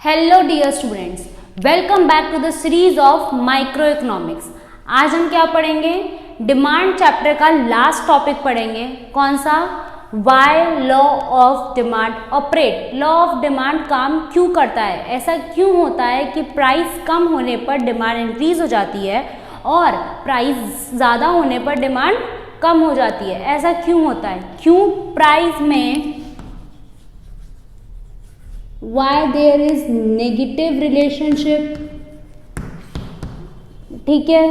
Hello dear students, welcome back to the series of microeconomics. आज हम क्या पढ़ेंगे? डिमांड चैप्टर का लास्ट टॉपिक पढ़ेंगे। कौन सा? Why law of demand operate. Law of demand काम क्यों करता है? ऐसा क्यों होता है कि प्राइस कम होने पर डिमांड इंक्रीज हो जाती है और प्राइस ज़्यादा होने पर डिमांड कम हो जाती है? ऐसा क्यों होता है? क्यों प्राइस में why there is negative relationship? ठीक है,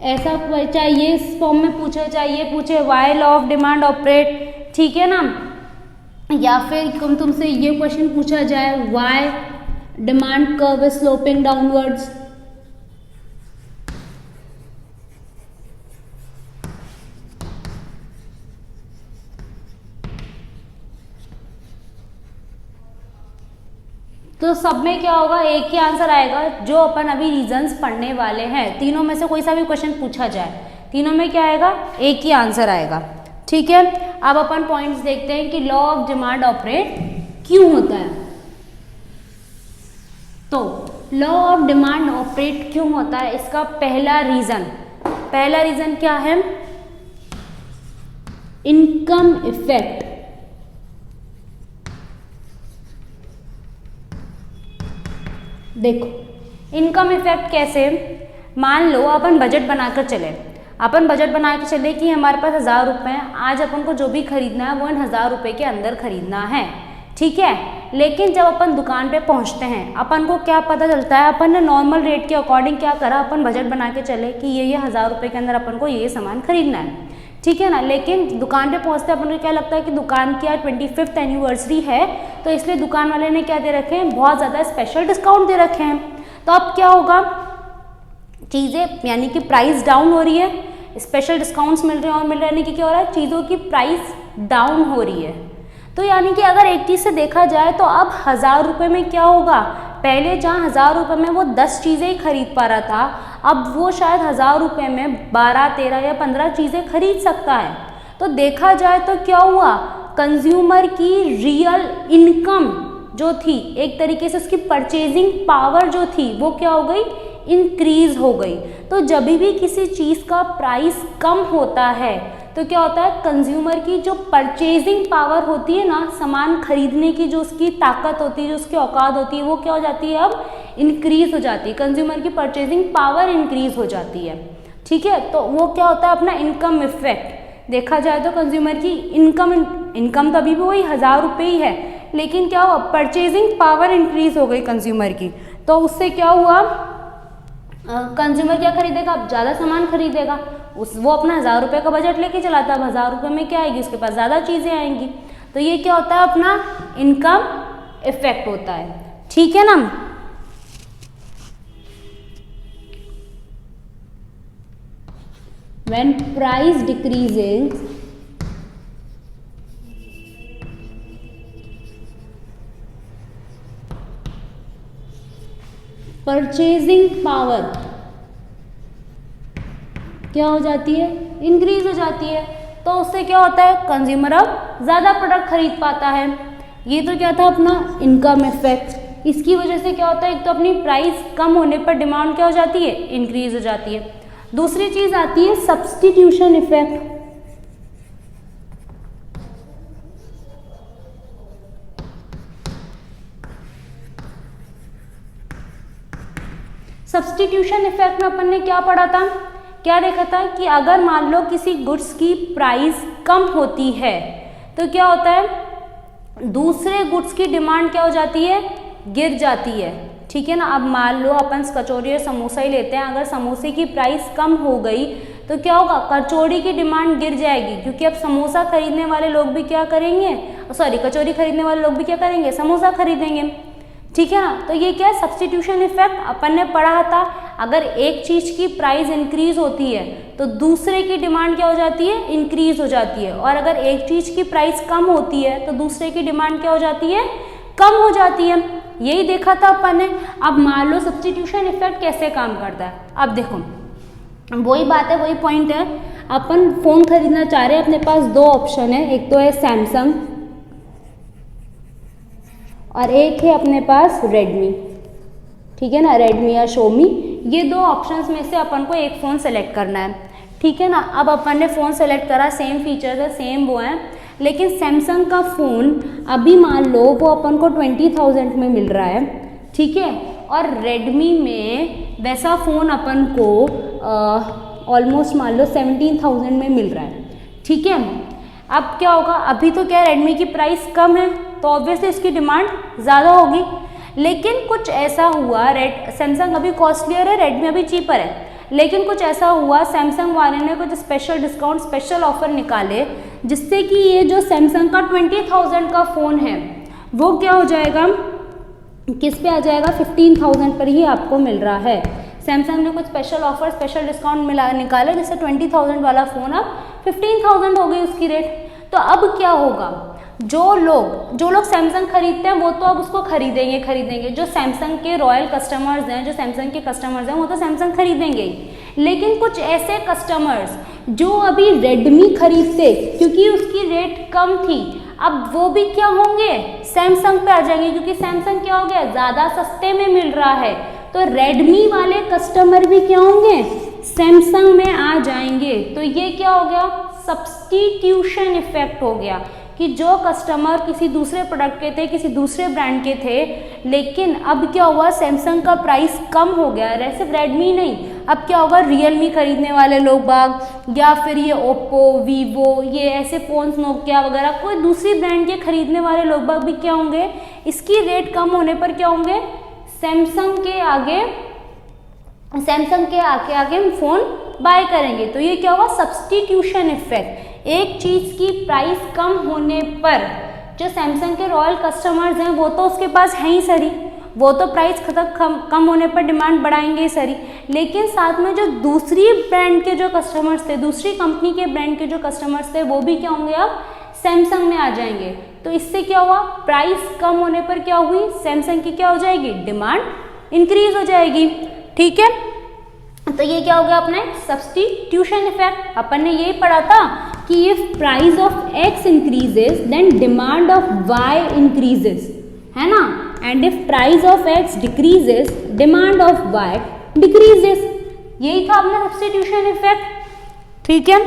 ऐसा चाहिए इस फॉर्म में पूछे, चाहिए पूछे why law of demand operate, ठीक है ना। या फिर तुमसे ये क्वेश्चन पूछा जाए why demand curve is sloping downwards. तो सब में क्या होगा? एक ही आंसर आएगा जो अपन अभी रीजंस पढ़ने वाले हैं। तीनों में से कोई सा भी क्वेश्चन पूछा जाए, तीनों में क्या आएगा? एक ही आंसर आएगा, ठीक है। अब अपन पॉइंट्स देखते हैं कि लॉ ऑफ डिमांड ऑपरेट क्यों होता है। तो लॉ ऑफ डिमांड ऑपरेट क्यों होता है, इसका पहला रीजन क्या है? Income effect. देखो इनकम इफेक्ट कैसे? मान लो अपन बजट बनाकर चले कि हमारे पास 1000 रुपये हैं। आज अपन को जो भी खरीदना है वो इन 1000 रुपये के अंदर खरीदना है, ठीक है। लेकिन जब अपन दुकान पे पहुंचते हैं, अपन को क्या पता चलता है? अपन ने नॉर्मल रेट के अकॉर्डिंग क्या करा? अपन बजट बना के चले कि ये 1000 रुपये के अंदर अपन को ये सामान खरीदना है, ठीक है ना। लेकिन दुकान पे पहुंचते अपन को क्या लगता है कि दुकान की आज 25th एनिवर्सरी है, तो इसलिए दुकान वाले ने क्या दे रखे हैं? बहुत ज़्यादा स्पेशल डिस्काउंट दे रखे हैं। तो अब क्या होगा? चीज़ें यानी कि प्राइस डाउन हो रही है, स्पेशल डिस्काउंट्स मिल रहे हैं और मिल रहे कि क्या हो रहा है? चीज़ों की प्राइस डाउन हो रही है। तो यानी कि अगर एक चीज़ से देखा जाए तो अब 1000 रुपये में क्या होगा? पहले जहाँ 1000 रुपये में वो 10 चीज़ें ही खरीद पा रहा था, अब वो शायद 1000 रुपये में 12, 13 या 15 चीज़ें खरीद सकता है। तो देखा जाए तो क्या हुआ? कंज्यूमर की रियल इनकम जो थी, एक तरीके से उसकी परचेजिंग पावर जो थी, वो क्या हो गई? इंक्रीज हो गई। तो जब भी किसी चीज़ का प्राइस कम होता है तो क्या होता है? कंज्यूमर की जो परचेजिंग पावर होती है ना, सामान खरीदने की जो उसकी ताकत होती है, जो उसकी औकात होती है, वो क्या हो जाती है? अब इंक्रीज हो जाती है। कंज्यूमर की परचेजिंग पावर इंक्रीज हो जाती है, ठीक है। तो वो क्या होता है? अपना इनकम इफेक्ट देखा जाए तो कंज्यूमर की इनकम तो अभी भी वही 1000 रुपये ही है, लेकिन क्या हुआ? परचेजिंग पावर इंक्रीज हो गई कंज्यूमर की। तो उससे क्या हुआ? कंज्यूमर क्या खरीदेगा? अब ज़्यादा सामान खरीदेगा। वो अपना 1000 रुपये का बजट लेके चला था, अब 1000 रुपये में क्या आएगी? उसके पास ज़्यादा चीज़ें आएंगी। तो ये क्या होता है? अपना इनकम इफेक्ट होता है, ठीक है ना। When price decreases, purchasing power क्या हो जाती है? इंक्रीज हो जाती है। तो उससे क्या होता है? कंज्यूमर अब ज़्यादा प्रोडक्ट खरीद पाता है। ये तो क्या था? अपना इनकम इफेक्ट। इसकी वजह से क्या होता है? एक तो अपनी प्राइस कम होने पर डिमांड क्या हो जाती है? इंक्रीज हो जाती है। दूसरी चीज़ आती है सब्स्टिट्यूशन इफेक्ट। सब्स्टिट्यूशन इफेक्ट में अपन ने क्या पढ़ा था? क्या देखा था कि अगर मान लो किसी गुड्स की प्राइस कम होती है तो क्या होता है? दूसरे गुड्स की डिमांड क्या हो जाती है? गिर जाती है, ठीक है ना। अब मान लो अपन कचौरी और समोसा ही लेते हैं। अगर समोसे की प्राइस कम हो गई तो क्या होगा? कचौड़ी की डिमांड गिर जाएगी, क्योंकि अब समोसा खरीदने वाले लोग भी क्या करेंगे? कचौरी खरीदने वाले लोग भी क्या करेंगे? समोसा खरीदेंगे, ठीक है ना। तो ये क्या है? सब्स्टिट्यूशन इफेक्ट अपन ने पढ़ा था। अगर एक चीज़ की प्राइस इंक्रीज होती है तो दूसरे की डिमांड क्या हो जाती है? इंक्रीज हो जाती है। और अगर एक चीज़ की प्राइस कम होती है तो दूसरे की डिमांड क्या हो जाती है? कम हो जाती है। यही देखा था अपन ने। अब मान लो सब्स्टिट्यूशन इफेक्ट कैसे काम करता है। अब देखो वही बात है, वही पॉइंट है। अपन फ़ोन खरीदना चाह रहे हैं, अपने पास दो ऑप्शन है। एक तो है सैमसंग, और एक है अपने पास रेडमी, ठीक है ना, रेडमी या शोमी। ये दो ऑप्शंस में से अपन को एक फ़ोन सेलेक्ट करना है, ठीक है ना। अब अपन ने फ़ोन सेलेक्ट करा, सेम फीचर्स है, सेम वो हैं, लेकिन सैमसंग का फ़ोन अभी मान लो वो अपन को 20,000 में मिल रहा है, ठीक है, और रेडमी में वैसा फ़ोन अपन को ऑलमोस्ट मान लो 17,000 में मिल रहा है, ठीक है। अब क्या होगा, अभी तो क्या रेडमी की प्राइस कम है तो ऑब्वियसली इसकी डिमांड ज़्यादा होगी, लेकिन कुछ ऐसा हुआ, सैमसंग अभी कॉस्टलियर है, रेडमी अभी चीपर है, लेकिन कुछ ऐसा हुआ सैमसंग वाले ने कुछ स्पेशल डिस्काउंट, स्पेशल ऑफर निकाले, जिससे कि ये जो सैमसंग का 20,000 का फ़ोन है वो क्या हो जाएगा, किस पे आ जाएगा, 15,000 पर ही आपको मिल रहा है। सैमसंग ने कुछ स्पेशल ऑफर, स्पेशल डिस्काउंट निकाले, जिससे 20,000 वाला फ़ोन अब 15,000 हो गई उसकी रेट। तो अब क्या होगा, जो लोग सैमसंग खरीदते हैं वो तो अब उसको खरीदेंगे। जो सैमसंग के रॉयल कस्टमर्स हैं, जो सैमसंग के कस्टमर्स हैं, वो तो सैमसंग खरीदेंगे ही। लेकिन कुछ ऐसे कस्टमर्स जो अभी रेडमी खरीदते क्योंकि उसकी रेट कम थी, अब वो भी क्या होंगे, सैमसंग पे आ जाएंगे, क्योंकि सैमसंग क्या हो गया, ज़्यादा सस्ते में मिल रहा है। तो रेडमी वाले कस्टमर भी क्या होंगे, सैमसंग में आ जाएंगे। तो ये क्या हो गया, सब्स्टिट्यूशन इफेक्ट हो गया, कि जो कस्टमर किसी दूसरे प्रोडक्ट के थे, किसी दूसरे ब्रांड के थे, लेकिन अब क्या हुआ, सैमसंग का प्राइस कम हो गया। सिर्फ रेडमी नहीं, अब क्या होगा, रियलमी खरीदने वाले लोग बाग, या फिर ये ओप्पो, वीवो, ये ऐसे फ़ोन्स, नोकिया वगैरह, कोई दूसरी ब्रांड के खरीदने वाले लोग बाग भी क्या होंगे, इसकी रेट कम होने पर क्या होंगे, सैमसंग के आगे हम फ़ोन बाय करेंगे। तो ये क्या हुआ, सब्स्टिट्यूशन इफेक्ट। एक चीज़ की प्राइस कम होने पर जो सैमसंग के रॉयल कस्टमर्स हैं वो तो उसके पास हैं ही सरी, वो तो प्राइस कम होने पर डिमांड बढ़ाएंगे ही सरी, लेकिन साथ में जो दूसरी ब्रांड के जो कस्टमर्स थे, दूसरी कंपनी के ब्रांड के जो कस्टमर्स थे, वो भी क्या होंगे, अब सैमसंग में आ जाएंगे। तो इससे क्या हुआ, प्राइस कम होने पर क्या हुई, सैमसंग की क्या हो जाएगी, डिमांड इंक्रीज हो जाएगी, ठीक है। तो ये क्या हो गया अपने सब्स्टिट्यूशन इफेक्ट। अपन ने यही पढ़ा था कि if price of X increases then demand of Y increases, है ना, and if price of X decreases demand of Y decreases. यही था अपना सब्स्टिट्यूशन इफेक्ट, ठीक है।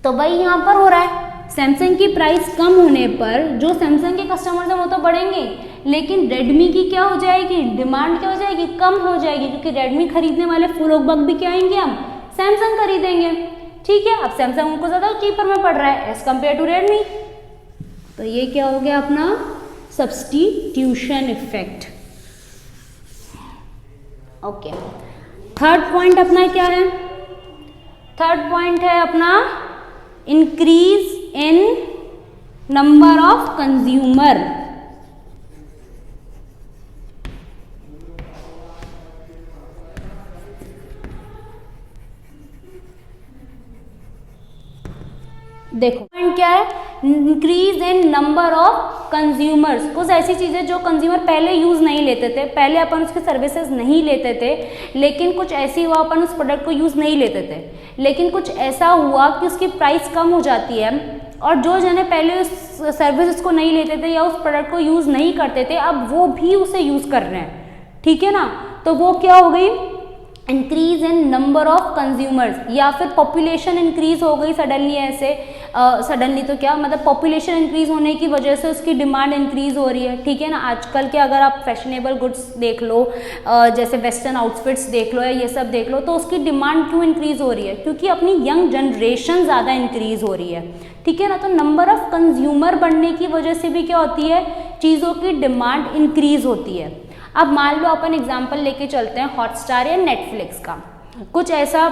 तो वही यहाँ पर हो रहा है, सैमसंग की प्राइस कम होने पर जो सैमसंग के कस्टमर्स हैं वो तो बढ़ेंगे, लेकिन रेडमी की क्या हो जाएगी, डिमांड क्या हो जाएगी, कम हो जाएगी, क्योंकि रेडमी खरीदने वाले लोग बाग भी क्या आएंगे, हम सैमसंग खरीदेंगे, ठीक है। अब सैमसंग उनको ज़्यादा चीपर में पड़ रहा है एज कम्पेयर टू रेडमी। तो ये क्या हो गया अपना substitution effect. Okay, third point अपना क्या है, थर्ड पॉइंट है अपना increase in number of consumer. देखो पॉइंट क्या है, increase in number of consumers. कुछ ऐसी चीज़ें जो कंज्यूमर पहले यूज़ नहीं लेते थे, पहले अपन उसके सर्विसेज नहीं लेते थे, लेकिन कुछ ऐसी हुआ अपन उस प्रोडक्ट को यूज़ नहीं लेते थे, लेकिन कुछ ऐसा हुआ कि उसकी प्राइस कम हो जाती है, और जो जने पहले उस सर्विस को नहीं लेते थे या उस प्रोडक्ट को यूज़ नहीं करते थे, अब वो भी उसे यूज़ कर रहे हैं, ठीक है ना। तो वो क्या हो गई, increase in number of consumers, या फिर पॉपुलेशन इंक्रीज हो गई सडनली, ऐसे सडनली तो क्या मतलब पॉपुलेशन इंक्रीज होने की वजह से उसकी डिमांड इंक्रीज हो रही है, ठीक है ना। आजकल के अगर आप फैशनेबल गुड्स देख लो, जैसे वेस्टर्न आउटफिट्स देख लो या ये सब देख लो, तो उसकी डिमांड क्यों इंक्रीज हो रही है, क्योंकि अपनी यंग जनरेशन ज़्यादा इंक्रीज हो रही है, ठीक है ना। तो नंबर ऑफ कंज्यूमर बढ़ने की वजह से भी क्या होती है, चीज़ों की डिमांड इंक्रीज होती है। अब मान लो अपन एग्जांपल लेके चलते हैं हॉटस्टार या नेटफ्लिक्स का। कुछ ऐसा,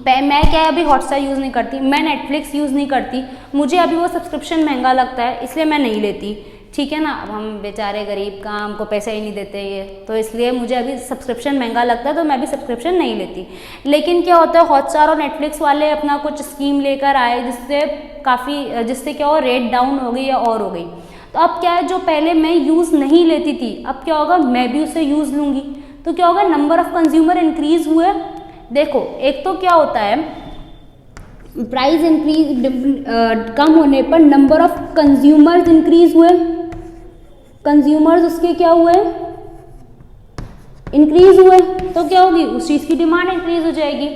मैं क्या है अभी हॉटस्टार यूज़ नहीं करती, मैं नेटफ्लिक्स यूज़ नहीं करती, मुझे अभी वो सब्सक्रिप्शन महंगा लगता है इसलिए मैं नहीं लेती, ठीक है ना। अब हम बेचारे गरीब का, हमको पैसे ही नहीं देते ये, तो इसलिए मुझे अभी सब्सक्रिप्शन महंगा लगता है तो मैं भी सब्सक्रिप्शन नहीं लेती। लेकिन क्या होता है, हॉटस्टार और नेटफ्लिक्स वाले अपना कुछ स्कीम लेकर आए जिससे क्या हो, रेट डाउन हो गई या और हो गई। तो अब क्या है, जो पहले मैं यूज़ नहीं लेती थी, अब क्या होगा, मैं भी उसे यूज़ लूँगी, तो क्या होगा, नंबर ऑफ कंज्यूमर इंक्रीज हुए। देखो एक तो क्या होता है, प्राइस इंक्रीज कम होने पर नंबर ऑफ कंज्यूमर्स इंक्रीज हुए, कंज्यूमर्स उसके क्या हुए, इंक्रीज हुए, तो क्या होगी, उस चीज की डिमांड इंक्रीज हो जाएगी।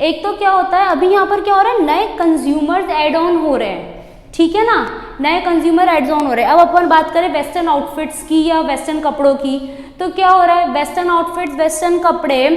एक तो क्या होता है, अभी यहाँ पर क्या हो रहा है, नए कंज्यूमर्स एड ऑन हो रहे हैं, ठीक है ना, नए कंज्यूमर एड ऑन हो रहे हैं। अब अपन बात करें वेस्टर्न आउटफिट्स की या वेस्टर्न कपड़ों की, तो क्या हो रहा है, वेस्टर्न आउटफिट्स, वेस्टर्न कपड़े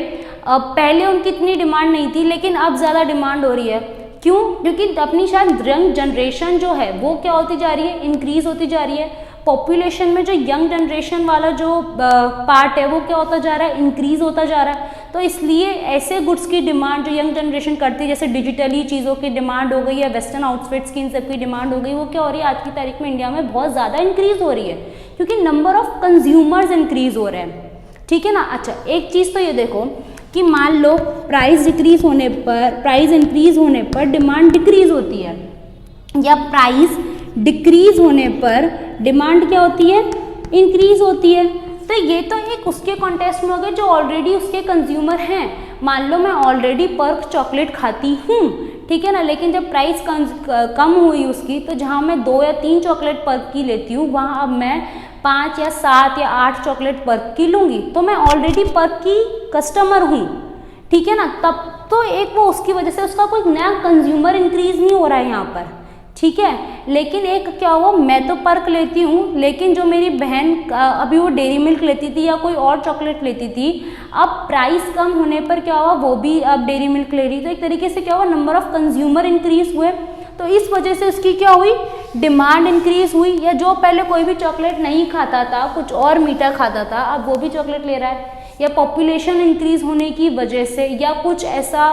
पहले उनकी इतनी डिमांड नहीं थी, लेकिन अब ज़्यादा डिमांड हो रही है। क्यों? क्योंकि अपनी शायद यंग जनरेशन जो है वो क्या होती जा रही है, इंक्रीज होती जा रही है। पॉपुलेशन में जो यंग जनरेशन वाला जो पार्ट है वो क्या होता जा रहा है, इंक्रीज होता जा रहा है। तो इसलिए ऐसे गुड्स की डिमांड जो यंग जनरेशन करती है, जैसे डिजिटली चीज़ों की डिमांड हो गई या वेस्टर्न आउटफिट्स की, इन सब की डिमांड हो गई, वो क्या हो रही है, आज की तारीख में इंडिया में बहुत ज़्यादा इंक्रीज हो रही है, क्योंकि नंबर ऑफ कंज्यूमर्स इंक्रीज हो रहे हैं, ठीक है ना। अच्छा, एक चीज़ तो ये देखो कि मान लो प्राइस डिक्रीज होने पर, प्राइस इंक्रीज होने पर डिमांड डिक्रीज होती है, या प्राइस डिक्रीज होने पर डिमांड क्या होती है, इंक्रीज होती है। तो ये तो एक उसके कॉन्टेक्स्ट में हो गए जो ऑलरेडी उसके कंज्यूमर हैं। मान लो मैं ऑलरेडी पर्क चॉकलेट खाती हूँ, ठीक है ना, लेकिन जब प्राइस कम हुई उसकी, तो जहाँ मैं 2 या 3 चॉकलेट पर्क की लेती हूँ, वहाँ अब मैं 5 या 7 या 8 चॉकलेट पर्क की लूँगी, तो मैं ऑलरेडी पर्क की कस्टमर हूँ, ठीक है ना। तब तो एक वो उसकी वजह से उसका कोई नया कंज्यूमर इंक्रीज नहीं हो रहा है यहाँ पर, ठीक है। लेकिन एक क्या हुआ, मैं तो पर्क लेती हूँ, लेकिन जो मेरी बहन अभी वो डेयरी मिल्क लेती थी या कोई और चॉकलेट लेती थी, अब प्राइस कम होने पर क्या हुआ, वो भी अब डेयरी मिल्क ले रही। तो एक तरीके से क्या हुआ, नंबर ऑफ कंज्यूमर इंक्रीज हुए, तो इस वजह से उसकी क्या हुई, डिमांड इंक्रीज हुई। या जो पहले कोई भी चॉकलेट नहीं खाता था, कुछ और मीठा खाता था, अब वो भी चॉकलेट ले रहा है। या पॉपुलेशन इंक्रीज होने की वजह से, या कुछ ऐसा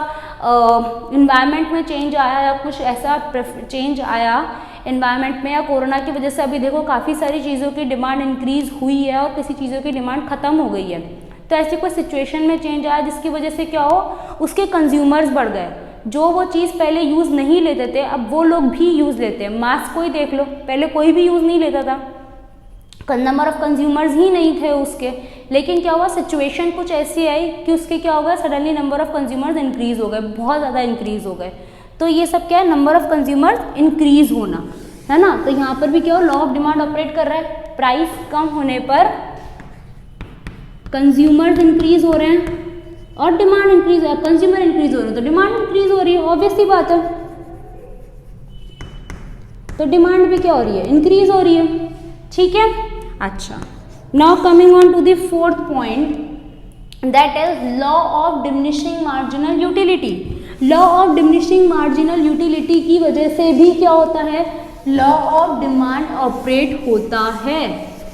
इन्वायरमेंट में चेंज आया, या कुछ ऐसा चेंज आया इन्वायरमेंट में, या कोरोना की वजह से अभी देखो काफ़ी सारी चीज़ों की डिमांड इंक्रीज हुई है और किसी चीज़ों की डिमांड ख़त्म हो गई है। तो ऐसी कोई सिचुएशन में चेंज आया जिसकी वजह से क्या हो, उसके कंज्यूमर्स बढ़ गए। जो वो चीज़ पहले यूज़ नहीं लेते थे, अब वो लोग भी यूज़ लेते हैं। मास्क को ही देख लो, पहले कोई भी यूज़ नहीं लेता था, नंबर ऑफ कंज्यूमर्स ही नहीं थे उसके, लेकिन क्या हुआ, सिचुएशन कुछ ऐसी आई कि उसके क्या हो गया, suddenly number of consumers increase हो गए, बहुत ज़्यादा इंक्रीज हो गए। तो ये सब क्या है, नंबर ऑफ कंज्यूमर्स इंक्रीज होना, है ना। तो यहाँ पर भी क्या हो, लॉ ऑफ डिमांड ऑपरेट कर रहा है। प्राइस कम होने पर कंज्यूमर्स इंक्रीज हो रहे हैं और डिमांड इंक्रीज, कंज्यूमर इंक्रीज हो रहे हैं तो डिमांड इंक्रीज हो रही है, ऑब्वियस सी बात है। तो डिमांड भी क्या हो रही है, इंक्रीज हो रही है, ठीक है। अच्छा, now coming on to the fourth point, that is law of diminishing marginal utility. Law of diminishing marginal utility की वजह से भी क्या होता है, लॉ ऑफ डिमांड ऑपरेट होता है।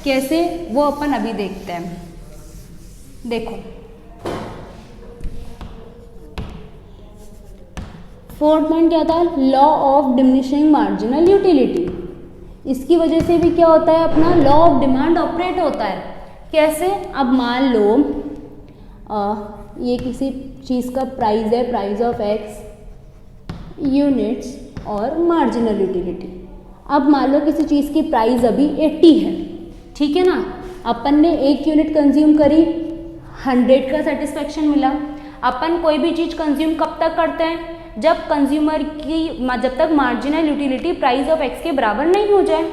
कैसे, वो अपन अभी देखते हैं। देखो, फोर्थ पॉइंट क्या था, law of diminishing marginal utility. इसकी वजह से भी क्या होता है, अपना लॉ ऑफ डिमांड ऑपरेट होता है। कैसे, अब मान लो ये किसी चीज़ का प्राइस है, प्राइस ऑफ एक्स यूनिट्स और मार्जिनल यूटिलिटी। अब मान लो किसी चीज़ की प्राइस अभी 80 है, ठीक है ना। अपन ने 1 यूनिट कंज्यूम करी, 100 का सेटिस्फेक्शन मिला। अपन कोई भी चीज़ कंज्यूम कब तक करते हैं, जब कंज्यूमर की, जब तक marginal utility price of X के बराबर नहीं हो जाए,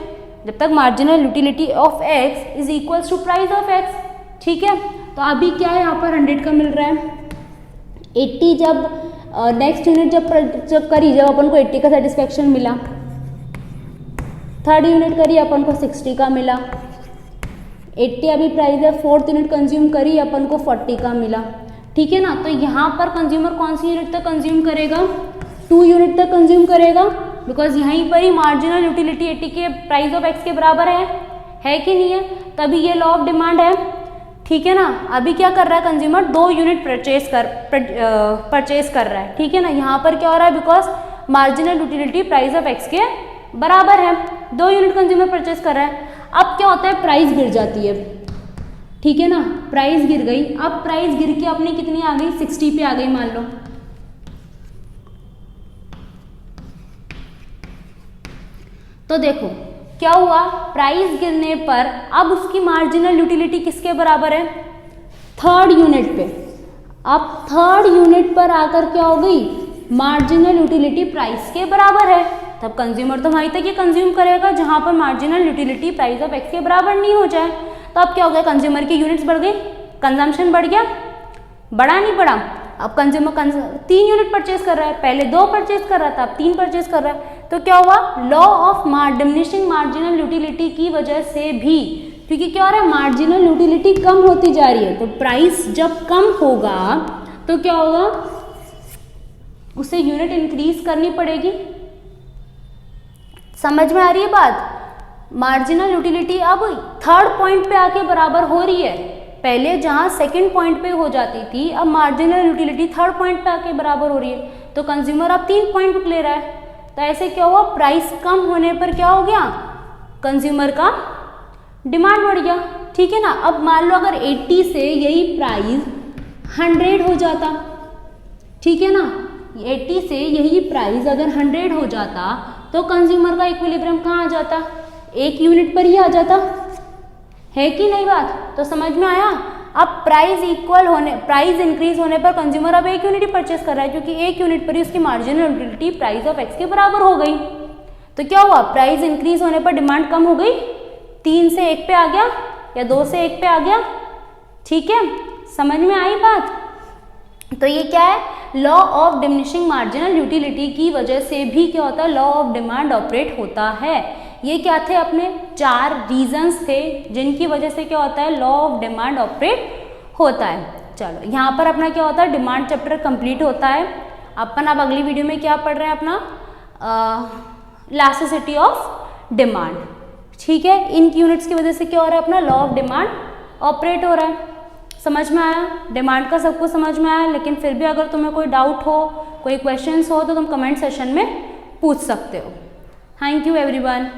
जब तक marginal utility of X is equals to price of X, ठीक है। तो अभी क्या है, यहाँ पर 100 का मिल रहा है, 80 जब नेक्स्ट यूनिट जब करी, जब अपन को 80 का सेटिस्फेक्शन मिला, थर्ड यूनिट करी अपन को 60 का मिला, 80 अभी प्राइस है, फोर्थ यूनिट कंज्यूम करी अपन को 40 का मिला, ठीक है ना। तो यहाँ पर कंज्यूमर कौन सी यूनिट तक कंज्यूम करेगा, 2 यूनिट तक कंज्यूम करेगा, बिकॉज यहीं पर ही मार्जिनल यूटिलिटी 80 के प्राइस ऑफ एक्स के बराबर है कि नहीं है, तभी ये लॉ ऑफ डिमांड है, ठीक है ना। अभी क्या कर रहा है कंज्यूमर, 2 यूनिट परचेज कर रहा है, ठीक है ना। यहाँ पर क्या हो रहा है, because marginal utility price of X के बराबर है, 2 यूनिट कंज्यूमर परचेज कर रहा है। अब क्या होता है, प्राइस गिर जाती है, ठीक है ना, प्राइस गिर गई। अब प्राइस गिर के अपनी कितनी आ गई, 60 पे आ गई मान लो। तो देखो क्या हुआ, प्राइस गिरने पर अब उसकी मार्जिनल यूटिलिटी किसके बराबर है, थर्ड यूनिट पे। अब थर्ड यूनिट पर आकर क्या हो गई, मार्जिनल यूटिलिटी प्राइस के बराबर है। तब कंज्यूमर तो वहीं तक ये कंज्यूम करेगा जहाँ पर marginal utility price of X के बराबर नहीं हो जाए। तो अब क्या हो गया, कंज्यूमर की यूनिट्स बढ़ गई, कंजम्पशन बढ़ गया, बढ़ा नहीं बढ़ा। अब कंज्यूमर 3 यूनिट परचेज कर रहा है, पहले 2 परचेज कर रहा था, अब 3 परचेज कर रहा है। तो क्या हुआ, law of diminishing marginal utility की वजह से भी, क्योंकि क्या हो रहा है, मार्जिनल यूटिलिटी कम होती जा रही है, तो प्राइस जब कम होगा तो क्या होगा, उसे यूनिट इंक्रीज करनी पड़ेगी। समझ में आ रही है बात? मार्जिनल यूटिलिटी अब थर्ड पॉइंट पे आके बराबर हो रही है। पहले जहां सेकंड पॉइंट पे हो जाती थी, अब मार्जिनल यूटिलिटी थर्ड पॉइंट पे आके बराबर हो रही है। तो कंज्यूमर अब 3 पॉइंट ले रहा है। तो ऐसे क्या हुआ, प्राइस कम होने पर क्या हो गया, कंज्यूमर का डिमांड बढ़ गया। ठीक है ना। अब मान लो अगर 80 से यही प्राइस 100 हो जाता, ठीक है ना, 80 से यही प्राइस अगर 100 हो जाता तो कंज्यूमर का इक्विलिब्रियम कहाँ आ जाता, 1 यूनिट पर ही आ जाता, है कि नहीं बात? तो समझ में आया। अब प्राइस इंक्रीज होने पर कंज्यूमर अब 1 यूनिट ही परचेस कर रहा है, क्योंकि 1 यूनिट पर ही उसकी marginal utility price of X के बराबर हो गई। तो क्या हुआ, प्राइस इंक्रीज होने पर डिमांड कम हो गई, 3 से 1 पे आ गया या 2 से 1 पे आ गया। ठीक है, समझ में आई बात? तो ये क्या है, law of diminishing marginal utility की वजह से भी क्या होता है, लॉ ऑफ डिमांड ऑपरेट होता है। ये क्या थे, अपने 4 रीजंस थे जिनकी वजह से क्या होता है, लॉ ऑफ डिमांड ऑपरेट होता है। चलो यहाँ पर अपना क्या होता है, डिमांड चैप्टर कंप्लीट होता है। अपन अब अगली वीडियो में क्या पढ़ रहे हैं, अपना इलास्टिसिटी ऑफ डिमांड। ठीक है, इन यूनिट्स की वजह से क्या हो रहा है, अपना लॉ ऑफ डिमांड ऑपरेट हो रहा है। समझ में आया? डिमांड का सब कुछ समझ में आया, लेकिन फिर भी अगर तुम्हें कोई डाउट हो, कोई क्वेश्चंस हो तो तुम कमेंट सेशन में पूछ सकते हो। Thank you everyone.